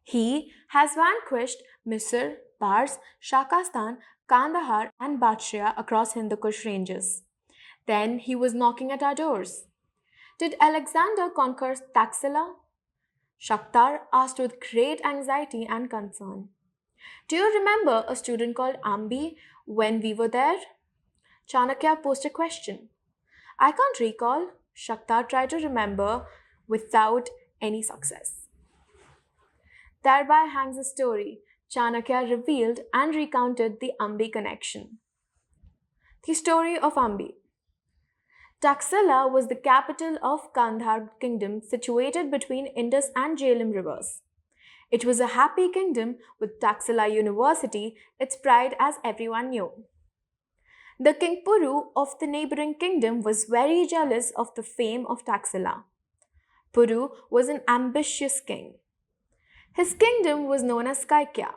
He has vanquished Misr, Pars, Shakastan, Kandahar, and Bactria across Hindu Kush ranges. Then he was knocking at our doors. Did Alexander conquer Taxila? Shakhtar asked with great anxiety and concern. Do you remember a student called Ambi when we were there? Chanakya posed a question. I can't recall. Shakhtar tried to remember without any success. Thereby hangs a story. Chanakya revealed and recounted the Ambi connection. The story of Ambi. Taxila was the capital of Kandhar kingdom situated between Indus and Jhelum rivers. It was a happy kingdom with Taxila University, its pride as everyone knew. The king Puru of the neighboring kingdom was very jealous of the fame of Taxila. Puru was an ambitious king. His kingdom was known as Kaikya.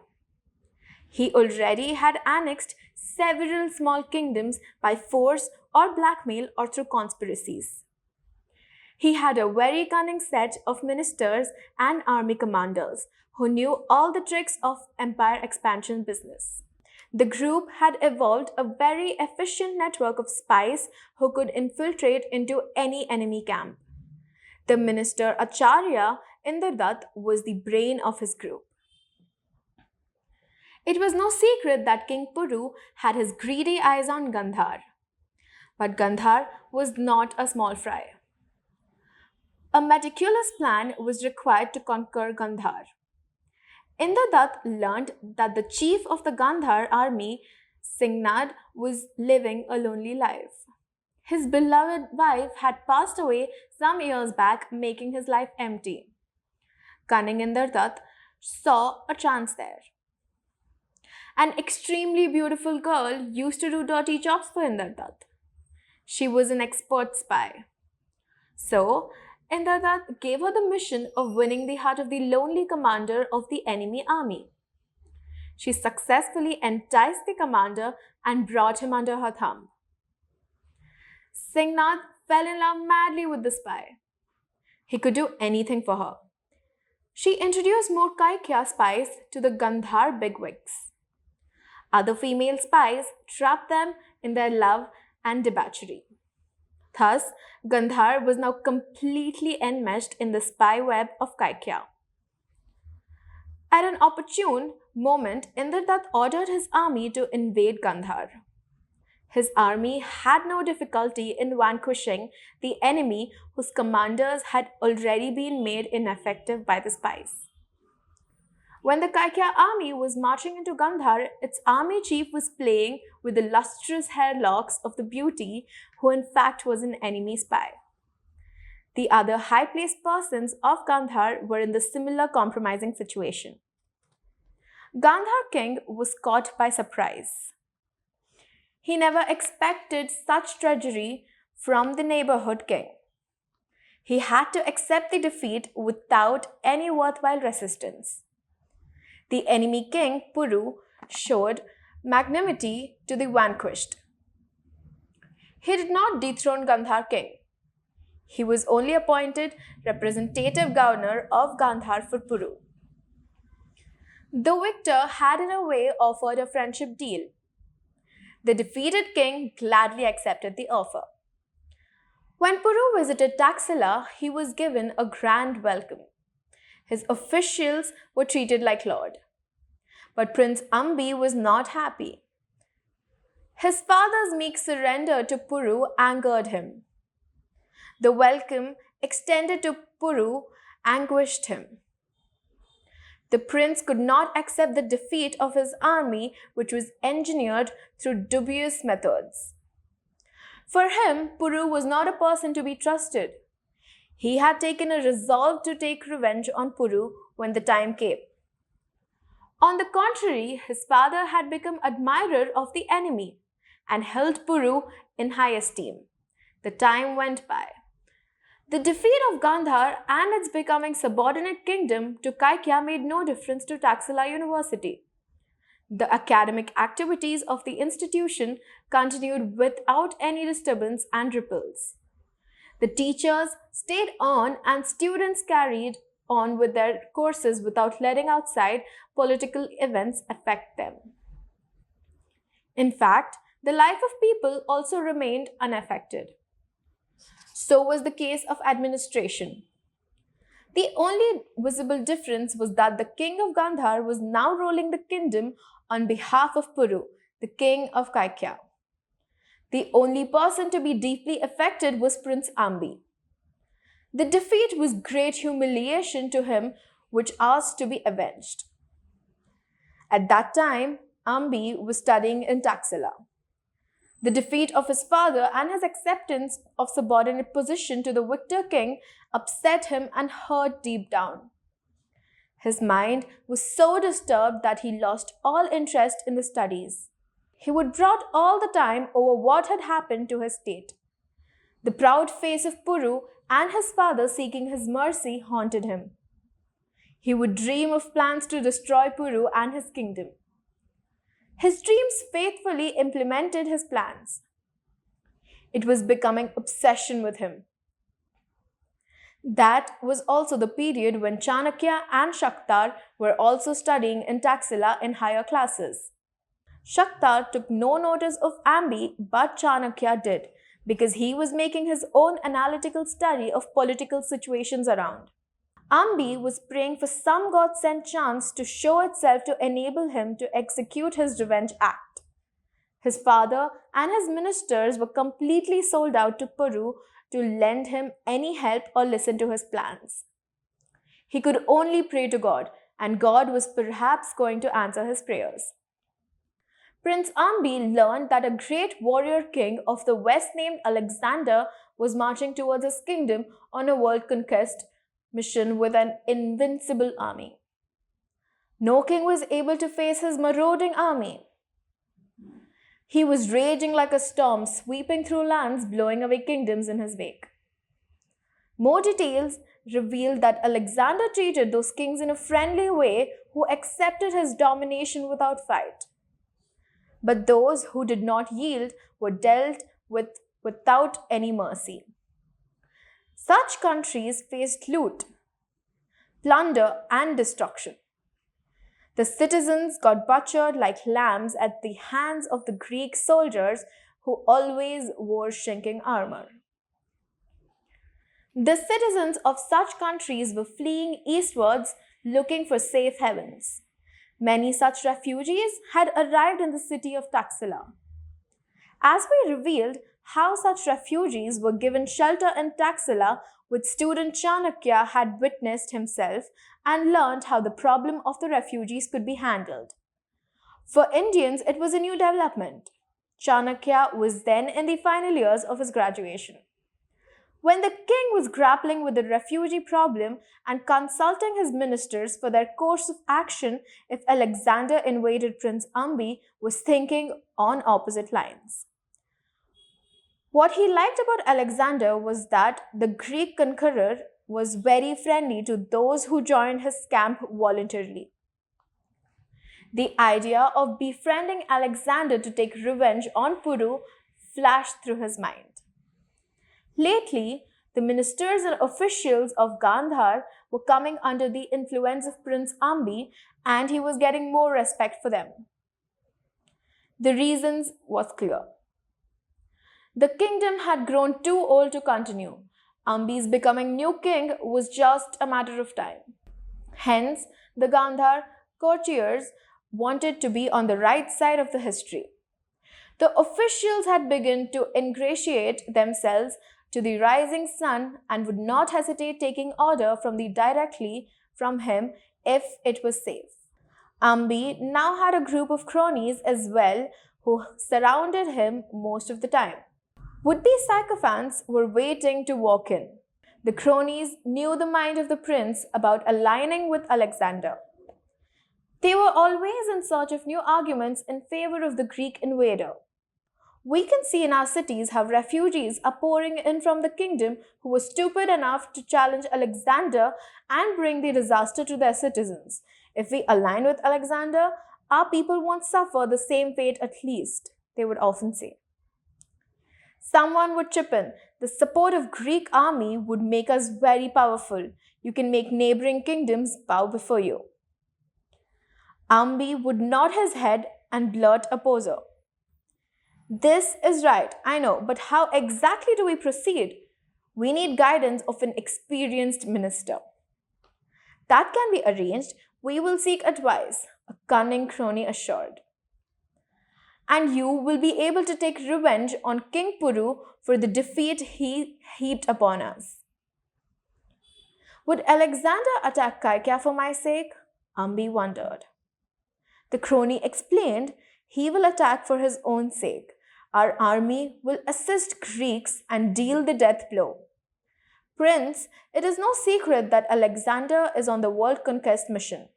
He already had annexed several small kingdoms by force or blackmail or through conspiracies. He had a very cunning set of ministers and army commanders who knew all the tricks of empire expansion business. The group had evolved a very efficient network of spies who could infiltrate into any enemy camp. The minister Acharya Chanakya was the brain of his group. It was no secret that King Puru had his greedy eyes on Gandhar. But Gandhar was not a small fry. A meticulous plan was required to conquer Gandhar. Indradat learned that the chief of the Gandhar army, Singnad, was living a lonely life. His beloved wife had passed away some years back, making his life empty. Cunning Indradat saw a chance there. An extremely beautiful girl used to do dirty jobs for Indradat. She was an expert spy. So, Indradat gave her the mission of winning the heart of the lonely commander of the enemy army. She successfully enticed the commander and brought him under her thumb. Singnad fell in love madly with the spy. He could do anything for her. She introduced more Kaikya spies to the Gandhar bigwigs. Other female spies trapped them in their love and debauchery. Thus, Gandhar was now completely enmeshed in the spy web of Kaikya. At an opportune moment, Indradat ordered his army to invade Gandhar. His army had no difficulty in vanquishing the enemy whose commanders had already been made ineffective by the spies. When the Kaikya army was marching into Gandhar, its army chief was playing with the lustrous hair locks of the beauty, who in fact was an enemy spy. The other high-placed persons of Gandhar were in the similar compromising situation. Gandhar king was caught by surprise. He never expected such treachery from the neighborhood king. He had to accept the defeat without any worthwhile resistance. The enemy king, Puru, showed magnanimity to the vanquished. He did not dethrone Gandhar king. He was only appointed representative governor of Gandhar for Puru. The victor had in a way offered a friendship deal. The defeated king gladly accepted the offer. When Puru visited Taxila, he was given a grand welcome. His officials were treated like lord. But Prince Ambi was not happy. His father's meek surrender to Puru angered him. The welcome extended to Puru anguished him. The prince could not accept the defeat of his army, which was engineered through dubious methods. For him, Puru was not a person to be trusted. He had taken a resolve to take revenge on Puru when the time came. On the contrary, his father had become admirer of the enemy and held Puru in high esteem. The time went by. The defeat of Gandhar and its becoming subordinate kingdom to Kaikya made no difference to Taxila University. The academic activities of the institution continued without any disturbance and ripples. The teachers stayed on and students carried on with their courses without letting outside political events affect them. In fact, the life of people also remained unaffected. So was the case of administration. The only visible difference was that the king of Gandhar was now ruling the kingdom on behalf of Puru, the king of Kaikya. The only person to be deeply affected was Prince Ambi. The defeat was great humiliation to him, which asked to be avenged. At that time, Ambi was studying in Taxila. The defeat of his father and his acceptance of subordinate position to the victor king upset him and hurt deep down. His mind was so disturbed that he lost all interest in the studies. He would brood all the time over what had happened to his state. The proud face of Puru and his father seeking his mercy haunted him. He would dream of plans to destroy Puru and his kingdom. His dreams faithfully implemented his plans. It was becoming obsession with him. That was also the period when Chanakya and Shaktar were also studying in Taxila in higher classes. Shaktar took no notice of Ambi, but Chanakya did, because he was making his own analytical study of political situations around. Ambi was praying for some God-sent chance to show itself to enable him to execute his revenge act. His father and his ministers were completely sold out to Puru to lend him any help or listen to his plans. He could only pray to God, and God was perhaps going to answer his prayers. Prince Ambi learned that a great warrior king of the west named Alexander was marching towards his kingdom on a world conquest mission with an invincible army. No king was able to face his marauding army. He was raging like a storm, sweeping through lands, blowing away kingdoms in his wake. More details revealed that Alexander treated those kings in a friendly way who accepted his domination without fight. But those who did not yield were dealt with without any mercy. Such countries faced loot, plunder, and destruction. The citizens got butchered like lambs at the hands of the Greek soldiers who always wore shrinking armor. The citizens of such countries were fleeing eastwards looking for safe havens. Many such refugees had arrived in the city of Taxila. As we revealed how such refugees were given shelter in Taxila, which student Chanakya had witnessed himself and learned how the problem of the refugees could be handled. For Indians, it was a new development. Chanakya was then in the final years of his graduation. When the king was grappling with the refugee problem and consulting his ministers for their course of action if Alexander invaded Prince Ambi was thinking on opposite lines. What he liked about Alexander was that the Greek conqueror was very friendly to those who joined his camp voluntarily. The idea of befriending Alexander to take revenge on Puru flashed through his mind. Lately, the ministers and officials of Gandhar were coming under the influence of Prince Ambi, and he was getting more respect for them. The reasons was clear. The kingdom had grown too old to continue. Ambi's becoming new king was just a matter of time. Hence, the Gandhar courtiers wanted to be on the right side of the history. The officials had begun to ingratiate themselves to the rising sun and would not hesitate taking order directly from him if it was safe. Ambi now had a group of cronies as well who surrounded him most of the time. Would-be sycophants were waiting to walk in. The cronies knew the mind of the prince about aligning with Alexander. They were always in search of new arguments in favor of the Greek invader. We can see in our cities how refugees are pouring in from the kingdom who were stupid enough to challenge Alexander and bring the disaster to their citizens. If we align with Alexander, our people won't suffer the same fate at least, they would often say. Someone would chip in, the support of Greek army would make us very powerful. You can make neighboring kingdoms bow before you. Ambi would nod his head and blurt opposer. This is right, I know, but how exactly do we proceed? We need guidance of an experienced minister. That can be arranged. We will seek advice, a cunning crony assured. And you will be able to take revenge on King Puru for the defeat he heaped upon us. Would Alexander attack Kaikya for my sake? Ambi wondered. The crony explained he will attack for his own sake. Our army will assist Greeks and deal the death blow. Prince, it is no secret that Alexander is on the world conquest mission.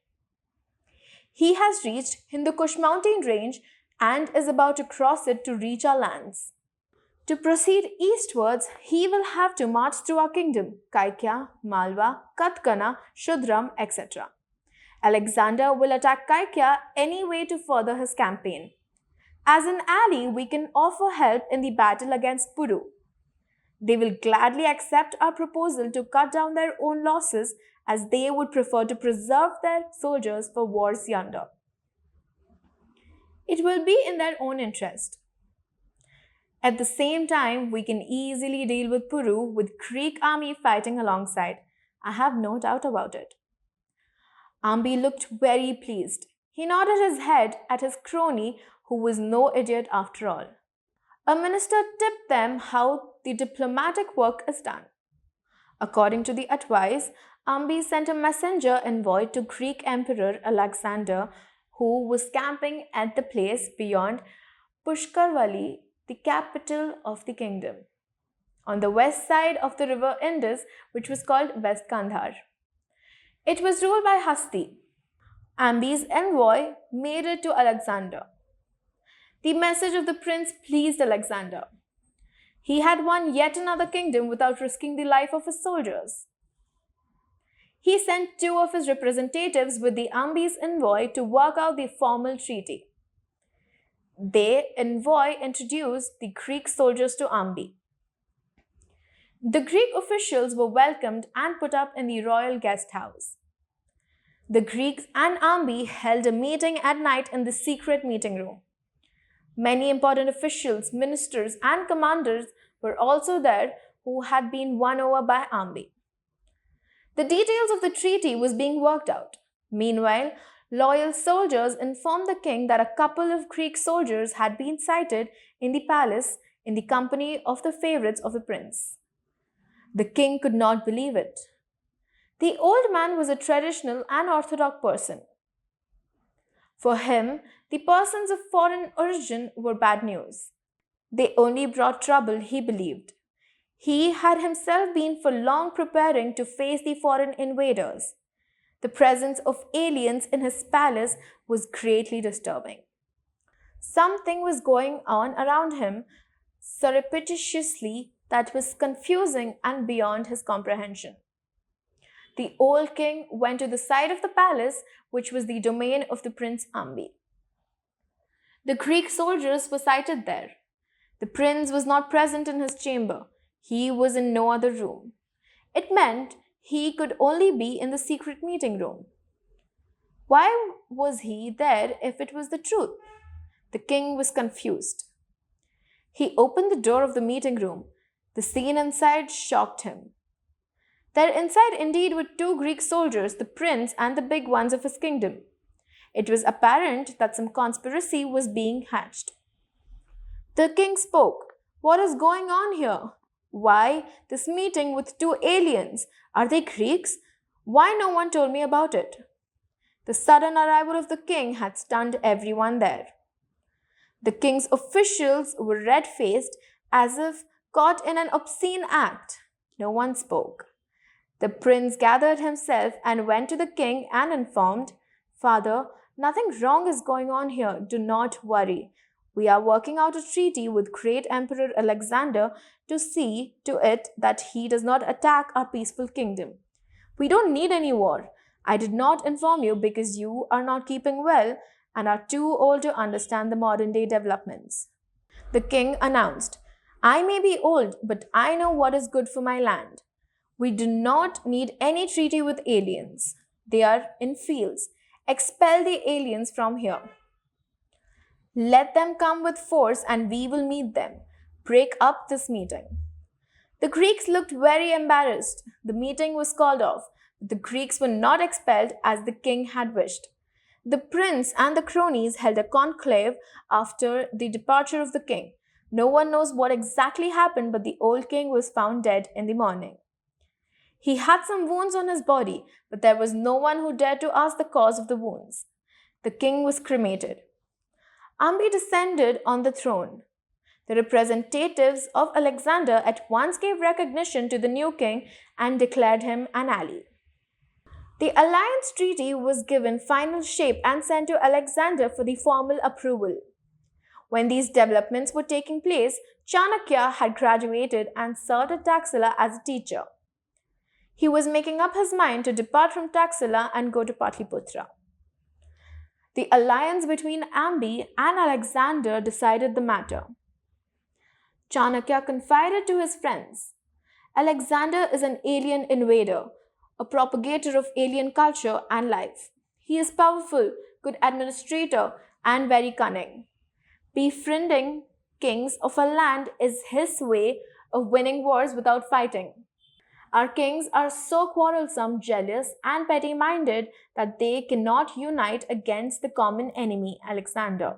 He has reached Hindu Kush mountain range and is about to cross it to reach our lands. To proceed eastwards, he will have to march through our kingdom, Kaikya, Malwa, Katkana, Shudram, etc. Alexander will attack Kaikya anyway to further his campaign. As an ally, we can offer help in the battle against Puru. They will gladly accept our proposal to cut down their own losses as they would prefer to preserve their soldiers for wars yonder. It will be in their own interest. At the same time, we can easily deal with Puru with Greek army fighting alongside. I have no doubt about it. Ambi looked very pleased. He nodded his head at his crony, who was no idiot after all. A minister tipped them how the diplomatic work is done. According to the advice, Ambi sent a messenger envoy to Greek Emperor Alexander, who was camping at the place beyond Pushkarvali, the capital of the kingdom, on the west side of the river Indus, which was called West Kandhar. It was ruled by Hasti. Ambi's envoy made it to Alexander. The message of the prince pleased Alexander. He had won yet another kingdom without risking the life of his soldiers. He sent two of his representatives with the Ambi's envoy to work out the formal treaty. The envoy introduced the Greek soldiers to Ambi. The Greek officials were welcomed and put up in the royal guest house. The Greeks and Ambi held a meeting at night in the secret meeting room. Many important officials, ministers, and commanders were also there who had been won over by Ambi. The details of the treaty was being worked out. Meanwhile, loyal soldiers informed the king that a couple of Greek soldiers had been sighted in the palace in the company of the favorites of the prince. The king could not believe it. The old man was a traditional and orthodox person. For him, the persons of foreign origin were bad news. They only brought trouble, he believed. He had himself been for long preparing to face the foreign invaders. The presence of aliens in his palace was greatly disturbing. Something was going on around him surreptitiously that was confusing and beyond his comprehension. The old king went to the side of the palace, which was the domain of the Prince Ambi. The Greek soldiers were sighted there. The prince was not present in his chamber. He was in no other room. It meant he could only be in the secret meeting room. Why was he there if it was the truth? The king was confused. He opened the door of the meeting room. The scene inside shocked him. There inside indeed were two Greek soldiers, the prince and the big ones of his kingdom. It was apparent that some conspiracy was being hatched. The king spoke. What is going on here? Why this meeting with two aliens? Are they Greeks? Why no one told me about it? The sudden arrival of the king had stunned everyone there. The king's officials were red-faced as if caught in an obscene act. No one spoke. The prince gathered himself and went to the king and informed, "Father, nothing wrong is going on here. Do not worry. We are working out a treaty with great Emperor Alexander to see to it that he does not attack our peaceful kingdom. We don't need any war. I did not inform you because you are not keeping well and are too old to understand the modern day developments." The king announced, I may be old, but I know what is good for my land. We do not need any treaty with aliens. They are in fields. Expel the aliens from here. Let them come with force and we will meet them. Break up this meeting. The Greeks looked very embarrassed. The meeting was called off. The Greeks were not expelled as the king had wished. The prince and the cronies held a conclave after the departure of the king. No one knows what exactly happened, but the old king was found dead in the morning. He had some wounds on his body, but there was no one who dared to ask the cause of the wounds. The king was cremated. Ambi descended on the throne. The representatives of Alexander at once gave recognition to the new king and declared him an ally. The alliance treaty was given final shape and sent to Alexander for the formal approval. When these developments were taking place, Chanakya had graduated and served at Taxila as a teacher. He was making up his mind to depart from Taxila and go to Patliputra. The alliance between Ambi and Alexander decided the matter. Chanakya confided to his friends, Alexander is an alien invader, a propagator of alien culture and life. He is powerful, good administrator, and very cunning. Befriending kings of a land is his way of winning wars without fighting. Our kings are so quarrelsome, jealous, and petty minded that they cannot unite against the common enemy, Alexander.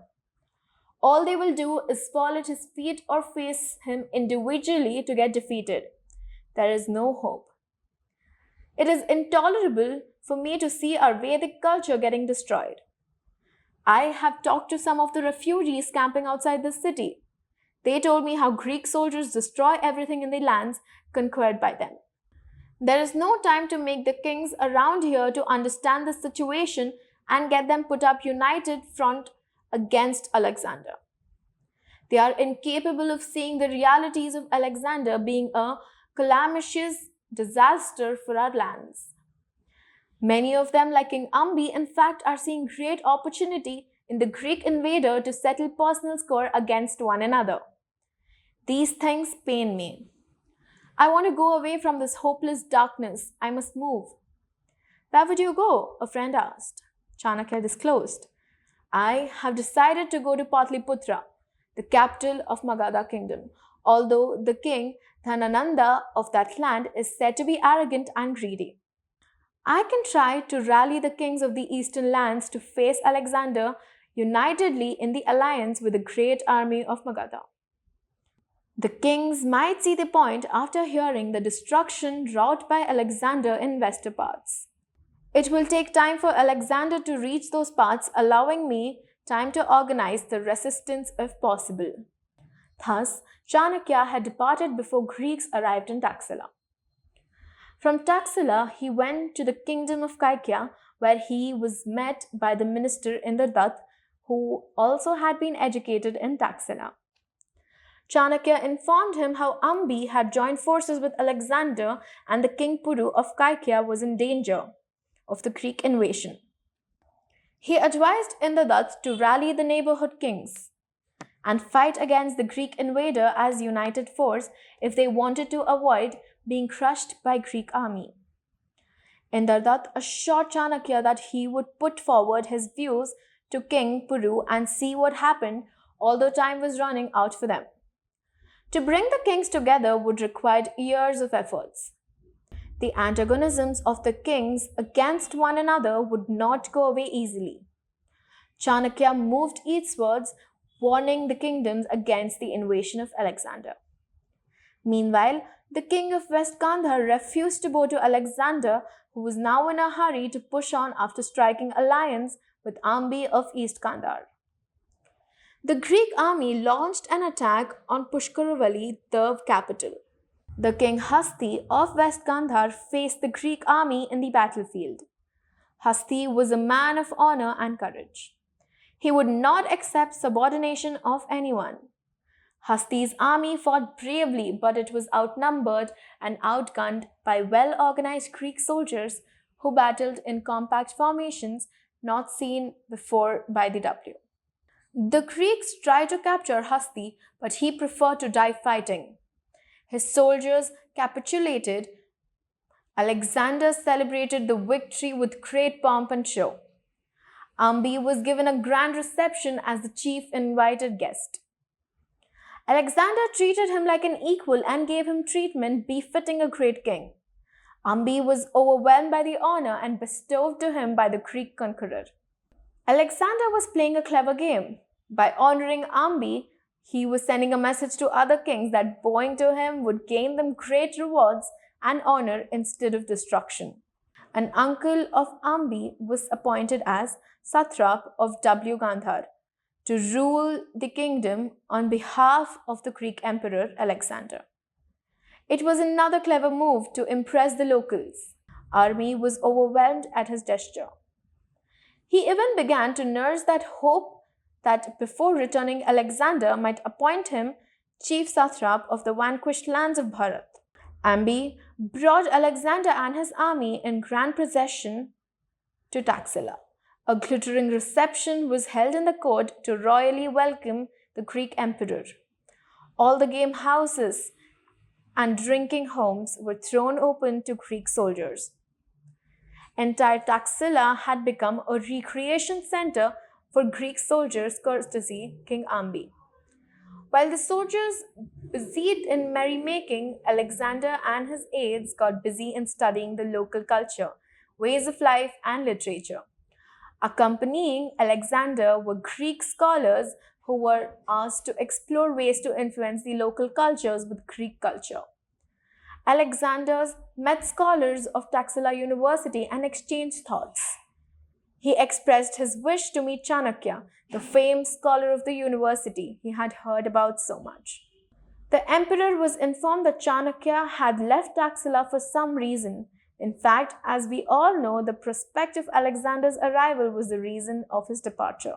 All they will do is fall at his feet or face him individually to get defeated. There is no hope. It is intolerable for me to see our Vedic culture getting destroyed. I have talked to some of the refugees camping outside the city. They told me how Greek soldiers destroy everything in the lands conquered by them. There is no time to make the kings around here to understand the situation and get them put up united front against Alexander. They are incapable of seeing the realities of Alexander being a calamitous disaster for our lands. Many of them, like King Ambi, in fact, are seeing great opportunity in the Greek invader to settle personal score against one another. These things pain me. I want to go away from this hopeless darkness. I must move. Where would you go? A friend asked. Chanakya disclosed. I have decided to go to Patliputra, the capital of Magadha kingdom, although the king Dhanananda of that land is said to be arrogant and greedy. I can try to rally the kings of the eastern lands to face Alexander unitedly in the alliance with the great army of Magadha. The kings might see the point after hearing the destruction wrought by Alexander in western parts. It will take time for Alexander to reach those parts, allowing me time to organize the resistance if possible. Thus, Chanakya had departed before Greeks arrived in Taxila. From Taxila, he went to the kingdom of Kaikya, where he was met by the minister Indradutt, who also had been educated in Taxila. Chanakya informed him how Ambi had joined forces with Alexander and the king Puru of Kaikya was in danger of the Greek invasion. He advised Indradutt to rally the neighborhood kings and fight against the Greek invader as united force if they wanted to avoid being crushed by Greek army. Indradutt assured Chanakya that he would put forward his views to King Puru and see what happened, although time was running out for them. To bring the kings together would require years of efforts. The antagonisms of the kings against one another would not go away easily. Chanakya moved eastwards, warning the kingdoms against the invasion of Alexander. Meanwhile, the king of West Gandhar refused to bow to Alexander, who was now in a hurry to push on after striking alliance with Ambi of East Gandhar. The Greek army launched an attack on Pushkaravali, the capital. The king Hasti of West Gandhar faced the Greek army in the battlefield. Hasti was a man of honor and courage. He would not accept subordination of anyone. Hasti's army fought bravely, but it was outnumbered and outgunned by well-organized Greek soldiers who battled in compact formations not seen before by the W. The Greeks tried to capture Hasti, but he preferred to die fighting. His soldiers capitulated. Alexander celebrated the victory with great pomp and show. Ambi was given a grand reception as the chief invited guest. Alexander treated him like an equal and gave him treatment befitting a great king. Ambi was overwhelmed by the honor and bestowed to him by the Greek conqueror. Alexander was playing a clever game. By honoring Ambi, he was sending a message to other kings that bowing to him would gain them great rewards and honor instead of destruction. An uncle of Ambi was appointed as satrap of W. Gandhar to rule the kingdom on behalf of the Greek emperor Alexander. It was another clever move to impress the locals. Army was overwhelmed at his gesture. He even began to nurse that hope that before returning Alexander might appoint him chief satrap of the vanquished lands of Bharat. Ambi brought Alexander and his army in grand procession to Taxila. A glittering reception was held in the court to royally welcome the Greek emperor. All the game houses and drinking homes were thrown open to Greek soldiers. Entire Taxila had become a recreation center for Greek soldiers courtesy King Ambi. While the soldiers busied in merrymaking, Alexander and his aides got busy in studying the local culture, ways of life, and literature. Accompanying Alexander were Greek scholars who were asked to explore ways to influence the local cultures with Greek culture. Alexander met scholars of Taxila University and exchanged thoughts. He expressed his wish to meet Chanakya, the famed scholar of the university he had heard about so much. The emperor was informed that Chanakya had left Taxila for some reason. In fact, as we all know, the prospect of Alexander's arrival was the reason of his departure.